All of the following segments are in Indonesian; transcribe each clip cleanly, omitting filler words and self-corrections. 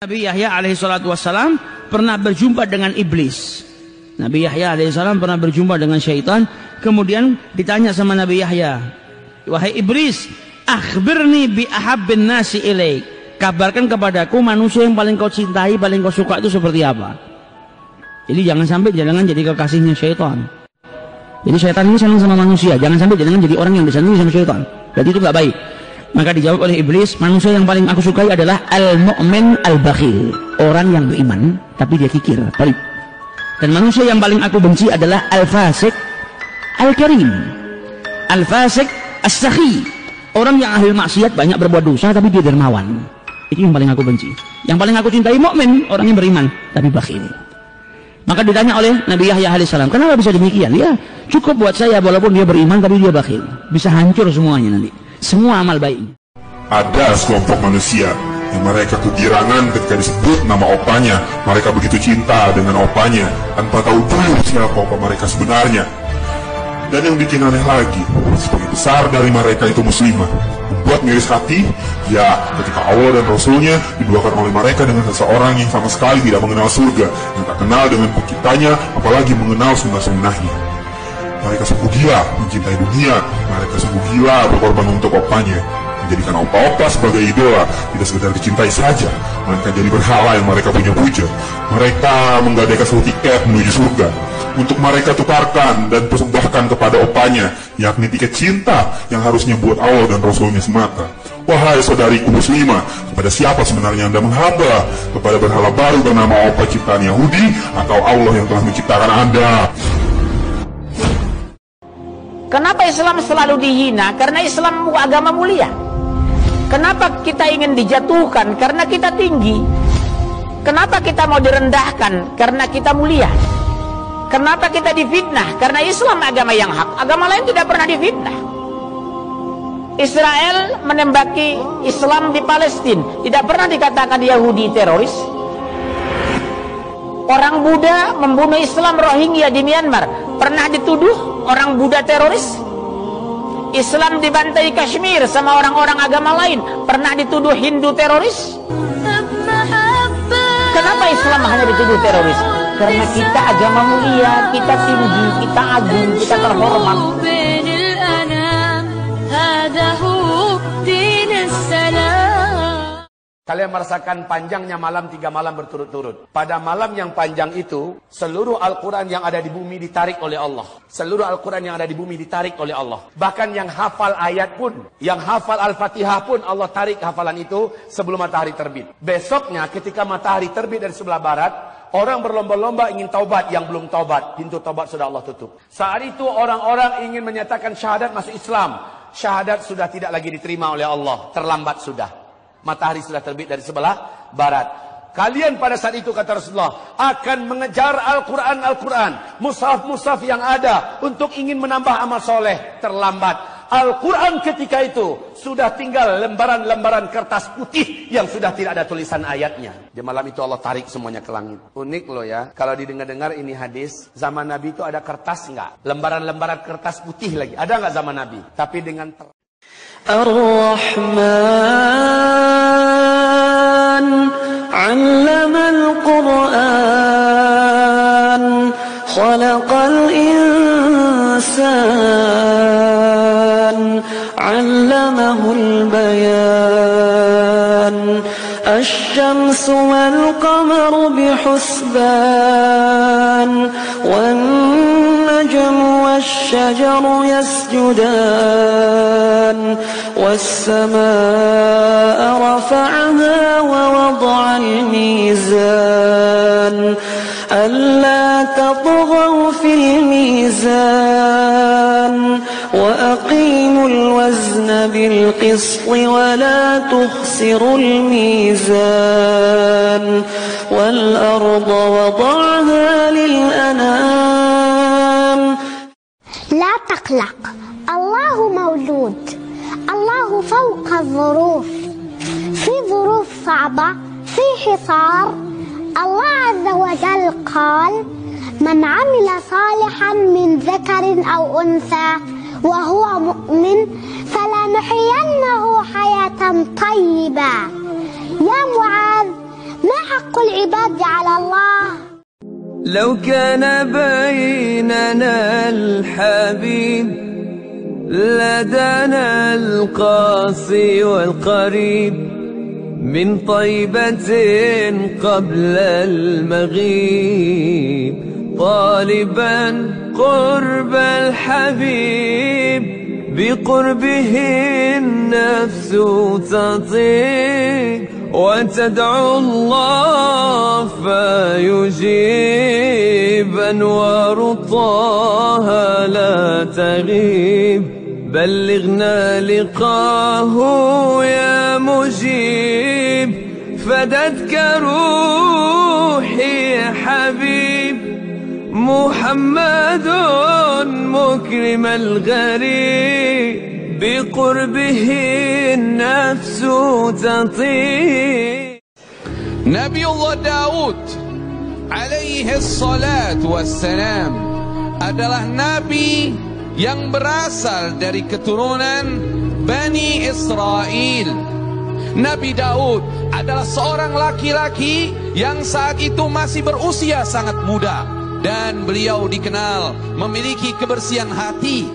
Nabi Yahya alaihissalatu wassalam pernah berjumpa dengan iblis. Nabi Yahya alaihissalam pernah berjumpa dengan syaitan. Kemudian ditanya sama Nabi Yahya, wahai iblis, akhbirni bi ahabbin nasi ilaik, kabarkan kepadaku manusia yang paling kau cintai, paling kau suka itu seperti apa. Jadi jangan sampai jangan jadi kekasihnya syaitan. Jadi syaitan ini senang sama manusia, jangan sampai jangan jadi orang yang disenangi sama syaitan. Berarti itu nggak baik. Maka dijawab oleh iblis, manusia yang paling aku sukai adalah al-mu'min al-bakhil, orang yang beriman tapi dia kikir, pelit. Dan manusia yang paling aku benci adalah al-fasik al-karim, al-fasik as-sakhi, orang yang ahli maksiat, banyak berbuat dosa tapi dia dermawan. Itu yang paling aku benci. Yang paling aku cintai mukmin, orang yang beriman tapi bakhil. Maka ditanya oleh Nabi Yahya alaihissalam, kenapa bisa demikian? Ya cukup buat saya walaupun dia beriman tapi dia bakhil, bisa hancur semuanya nanti, semua amal baiknya. Ada sekelompok manusia yang mereka kegirangan ketika disebut nama opanya. Mereka begitu cinta dengan opanya tanpa tahu dulu siapa opa mereka sebenarnya. Dan yang bikin aneh lagi, sebagian besar dari mereka itu muslimah. Membuat miris hati, ya ketika Allah dan Rasulnya diduakan oleh mereka dengan seseorang yang sama sekali tidak mengenal surga, yang tak kenal dengan penciptanya, apalagi mengenal sunnah-sunnahnya. Mereka sungguh gila mencintai dunia, mereka sungguh gila berkorban untuk opanya. Menjadikan opa-opa sebagai idola, tidak sekedar dicintai saja, melainkan jadi berhala yang mereka puja-puja. Mereka menggadaikan seluruh tiket menuju surga untuk mereka tukarkan dan persembahkan kepada opanya, yakni tiket cinta yang harusnya buat Allah dan Rasulnya semata. Wahai saudariku muslimah, kepada siapa sebenarnya Anda menghamba? Kepada berhala baru bernama opa ciptaan Yahudi, atau Allah yang telah menciptakan Anda? Kenapa Islam selalu dihina? Karena Islam agama mulia. Kenapa kita ingin dijatuhkan? Karena kita tinggi. Kenapa kita mau direndahkan? Karena kita mulia. Kenapa kita difitnah? Karena Islam agama yang hak. Agama lain tidak pernah difitnah. Israel menembaki Islam di Palestina, tidak pernah dikatakan Yahudi teroris. Orang Buddha membunuh Islam Rohingya di Myanmar, pernah dituduh orang Buddha teroris? Islam dibantai Kashmir sama orang-orang agama lain, pernah dituduh Hindu teroris? Kenapa Islam hanya dituduh teroris? Karena kita agama mulia, kita tinggi, kita agung, kita terhormat. Kalian merasakan panjangnya malam 3 malam berturut-turut. Pada malam yang panjang itu, seluruh Al-Quran yang ada di bumi ditarik oleh Allah. Seluruh Al-Quran yang ada di bumi ditarik oleh Allah. Bahkan yang hafal ayat pun, yang hafal Al-Fatihah pun, Allah tarik hafalan itu sebelum matahari terbit. Besoknya ketika matahari terbit dari sebelah barat, orang berlomba-lomba ingin taubat, yang belum taubat, pintu taubat sudah Allah tutup. Saat itu orang-orang ingin menyatakan syahadat masuk Islam. Syahadat sudah tidak lagi diterima oleh Allah, terlambat sudah. Matahari sudah terbit dari sebelah barat. Kalian pada saat itu, kata Rasulullah, akan mengejar Al-Quran, mushaf-mushaf yang ada untuk ingin menambah amal soleh. Terlambat. Al-Quran ketika itu sudah tinggal lembaran-lembaran kertas putih yang sudah tidak ada tulisan ayatnya. Di malam itu Allah tarik semuanya ke langit. Unik loh ya, kalau didengar-dengar ini hadis, zaman Nabi itu ada kertas enggak? Lembaran-lembaran kertas putih lagi. Ada enggak zaman Nabi? Tapi dengan Ar-Rahman 'allamal Qur'an, khalaqal insan, 'allamahul bayan, asy-syamsu wal qamaru bihusban, wan najmu wash-shajaru yasjudan, والسماء رفعها ووضع الميزان ألا تطغوا في الميزان وأقيموا الوزن بالقسط ولا تخسروا الميزان والأرض وضعها للأنام. لا تقلق، الله موجود، الله فوق الظروف، في ظروف صعبة، في حصار. الله عز وجل قال: من عمل صالحا من ذكر أو أنثى وهو مؤمن فلنحيينه حياة طيبة. يا معاذ، ما العباد على الله. لو كان بيننا الحبيب لدانا القاصي والقريب من طيبة قبل المغيب طالبا قرب الحبيب بقربه النفس تطيب وتدعو الله فيجيب أنوار طه لا تغيب بلغنا لقاه يا مجيب فدتك روحي يا حبيب محمد مكرم الغريب بقربه النفس تطيب. Nabiullah Daud alaihi salatu wassalam adalah nabi yang berasal dari keturunan Bani Israel. Nabi Daud adalah seorang laki-laki yang saat itu masih berusia sangat muda, dan beliau dikenal memiliki kebersihan hati,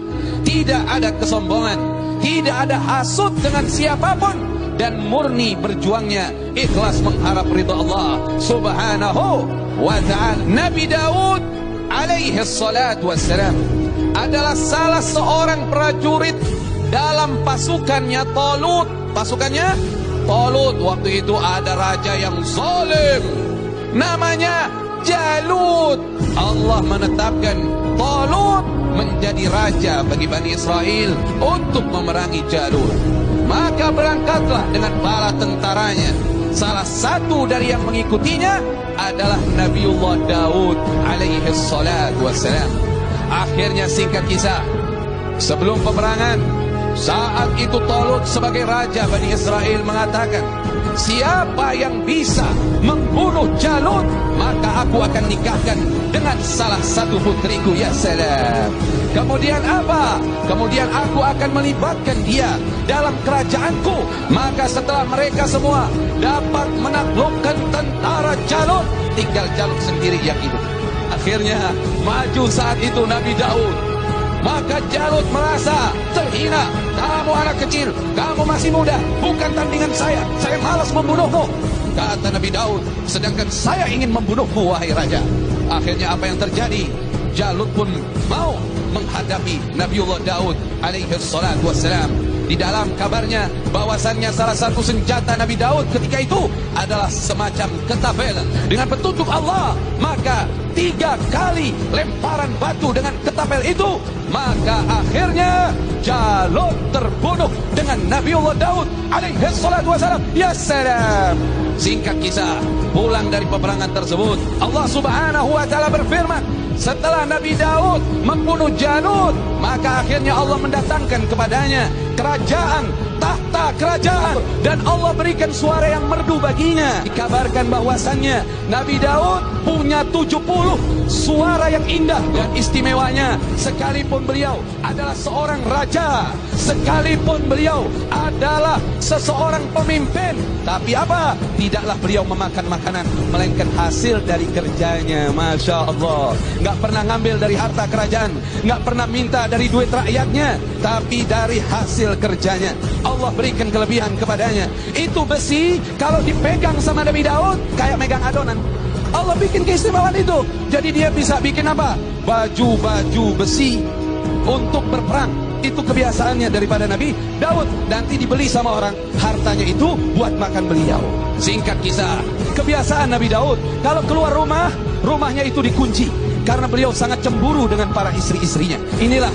tidak ada kesombongan, tidak ada hasut dengan siapapun, dan murni berjuangnya ikhlas mengharap ridha Allah subhanahu wa ta'ala. Nabi Daud alaihi salatu wassalam adalah salah seorang prajurit dalam pasukannya Talut. Pasukannya Talut waktu itu ada raja yang zalim namanya Jalut. Allah menetapkan Talut menjadi raja bagi Bani Israel untuk memerangi Jalut. Maka berangkatlah dengan bala tentaranya. Salah satu dari yang mengikutinya adalah Nabiullah Daud alaihi salatu wassalam. Akhirnya singkat kisah, sebelum peperangan, saat itu Talut sebagai raja Bani Israel mengatakan, siapa yang bisa membunuh Jalut, maka aku akan nikahkan dengan salah satu putriku. Ya salam. Kemudian apa? Kemudian aku akan melibatkan dia dalam kerajaanku. Maka setelah mereka semua dapat menaklukkan tentara Jalut, tinggal Jalut sendiri yang hidup. Akhirnya maju saat itu Nabi Daud. Maka Jalut merasa terhina. Kamu anak kecil, kamu masih muda, bukan tandingan saya malas membunuhmu. Kata Nabi Daud, sedangkan saya ingin membunuhmu wahai raja. Akhirnya apa yang terjadi? Jalut pun mau menghadapi Nabiullah Daud alaihi salatu wassalam. Di dalam kabarnya bahwasannya salah satu senjata Nabi Daud ketika itu adalah semacam ketapel dengan petunjuk Allah. Maka 3 kali lemparan batu dengan ketapel itu, maka akhirnya Jalut terbunuh dengan Nabiullah Daud alaihi salatu wassalam. Ya salam. Singkat kisah, pulang dari peperangan tersebut, Allah subhanahu wa ta'ala berfirman, setelah Nabi Daud membunuh Jalut, maka akhirnya Allah mendatangkan kepadanya kerajaan, tahta kerajaan, dan Allah berikan suara yang merdu baginya. Dikabarkan bahwasannya Nabi Daud punya 70 suara yang indah dan istimewanya. Sekalipun beliau adalah seorang raja, sekalipun beliau adalah seseorang pemimpin, tapi apa? Tidaklah beliau memakan makanan, melainkan hasil dari kerjanya. Masya Allah. Nggak pernah ngambil dari harta kerajaan, nggak pernah minta dari duit rakyatnya, tapi dari hasil kerjanya. Allah berikan kelebihan kepadanya. Itu besi, kalau dipegang sama Nabi Daud, kayak megang adonan. Allah bikin keistimewaan itu. Jadi dia bisa bikin apa? Baju-baju besi untuk berperang. Itu kebiasaannya daripada Nabi Daud. Nanti dibeli sama orang, hartanya itu buat makan beliau. Singkat kisah, kebiasaan Nabi Daud, kalau keluar rumah, rumahnya itu dikunci, karena beliau sangat cemburu dengan para istri-istrinya. Inilah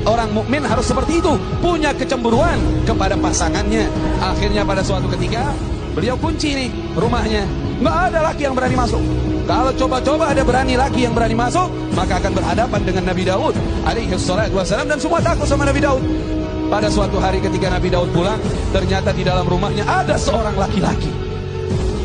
orang mukmin harus seperti itu, punya kecemburuan kepada pasangannya. Akhirnya pada suatu ketika beliau kunci nih rumahnya, nggak ada laki yang berani masuk. Kalau coba-coba ada berani laki yang berani masuk, maka akan berhadapan dengan Nabi Daud alaihi salatu wassalam, dan semua takut sama Nabi Daud. Pada suatu hari ketika Nabi Daud pulang, ternyata di dalam rumahnya ada seorang laki-laki.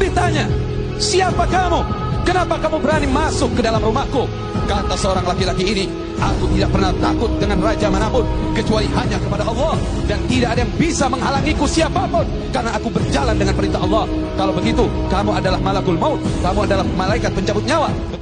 Ditanya, siapa kamu? Kenapa kamu berani masuk ke dalam rumahku? Kata seorang laki-laki ini, Aku tidak pernah takut dengan raja manapun kecuali hanya kepada Allah, dan tidak ada yang bisa menghalangiku siapapun karena aku berjalan dengan perintah Allah. Kalau begitu, kamu adalah malakul maut, kamu adalah malaikat pencabut nyawa. Betul?